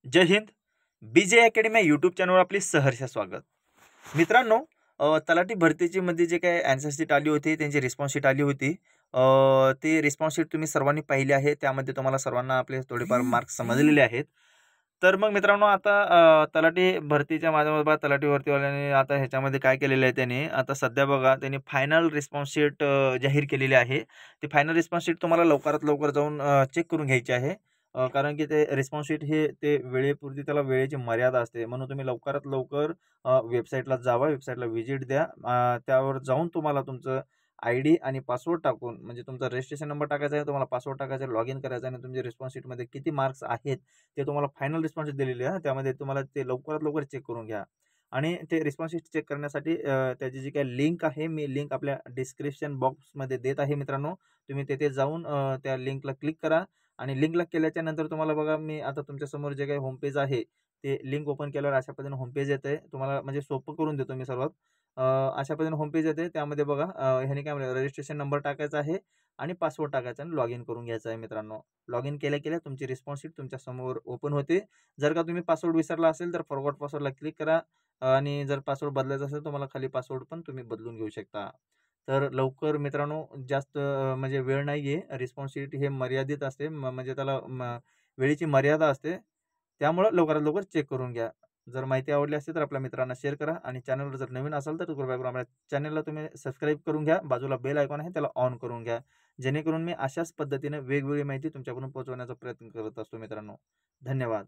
जय Hind. BJ academy या YouTube चॅनलवर आपले सहर्ष स्वागत. मित्रांनो, तलाठी भरतीची मध्ये जे काही आन्सर शीट आली होती, त्यांची रिस्पॉन्स शीट आली होती. ते रिस्पॉन्स शीट तुम्ही सर्वांनी पाहिली आहे. त्यामध्ये तुम्हाला सर्वांना आपले थोडेफार मार्क्स समजलेले आहेत. तर मग मित्रांनो, आता तलाठी भरतीच्या माध्यमातून बघा, तलाठी भरतीवाल्याने आता ह्याच्यामध्ये काय केलेलं आहे, त्याने आता सध्या बघा, त्यांनी फायनल रिस्पॉन्स शीट जाहीर केलेली आहे. ती फायनल रिस्पॉन्स शीट तुम्हाला लवकरात लवकर जाऊन चेक करून घ्यायची आहे. कारण की ते रिस्पॉन्स शीट हे ते वेळेपुरती, त्याला वेळेची मर्यादा असते. म्हणून तुम्ही लवकरात लवकर वेबसाईटला जावा, वेबसाईटला व्हिजिट द्या. त्यावर जाऊन तुम्हाला तुमचं आयडी आणि पासवर्ड टाकून, म्हणजे तुमचा रजिस्ट्रेशन नंबर टाकायचा आहे, तुम्हाला पासवर्ड टाकायचा आहे, लॉग इन करायचं आहे आणि तुमच्या रिस्पॉन्स शीटमध्ये किती मार्क्स आहेत ते तुम्हाला फायनल रिस्पॉन्स शीट दिलेली आहे. त्यामध्ये तुम्हाला ते लवकरात लवकर चेक करून घ्या. आणि ते रिस्पॉन्स शीट चेक करण्यासाठी त्याची जी काही लिंक आहे, मी लिंक आपल्या डिस्क्रिप्शन बॉक्समध्ये देत आहे मित्रांनो. तुम्ही तेथे जाऊन त्या लिंकला क्लिक करा आणि लिंकला केल्याच्या नंतर तुम्हाला बघा, मी आता तुमच्यासमोर जे काही होम पेज आहे, ते लिंक ओपन केल्यावर अशा पद्धतीने होम पेज येते. तुम्हाला म्हणजे सोपं करून देतो मी सर्वात. अशा पद्धतीने होम पेज येते. त्यामध्ये बघा, ह्याने काय म्हणलं, रजिस्ट्रेशन नंबर टाकायचा आहे आणि पासवर्ड टाकायचा आणि लॉग इन करून घ्यायचं आहे मित्रांनो. लॉग इन केल्या तुमची रिस्पॉन्स शीट तुमच्यासमोर ओपन होते. जर का तुम्ही पासवर्ड विसरला असेल तर फॉरगॉट पासवर्डला क्लिक करा आणि जर पासवर्ड बदलायचा असेल तुम्हाला खाली पासवर्ड पण तुम्ही बदलून घेऊ शकता. तर लवकर मित्रांनो, जास्त म्हणजे वेळ नाही आहे. रिस्पॉन्स शीट हे मर्यादित असते, म्हणजे त्याला वेळेची मर्यादा असते. त्यामुळं लवकरात लवकर चेक करून घ्या. जर माहिती आवडली असेल तर आपल्या मित्रांना शेअर करा आणि चॅनलवर जर नवीन असाल तर कृपया करून आपल्या चॅनलला तुम्ही सबस्क्राईब करून घ्या. बाजूला बेल आयकॉन आहे, त्याला ऑन करून घ्या. जेणेकरून मी अशाच पद्धतीने वेगवेगळी माहिती तुमच्याकडून पोहोचवण्याचा प्रयत्न करत असतो मित्रांनो. धन्यवाद.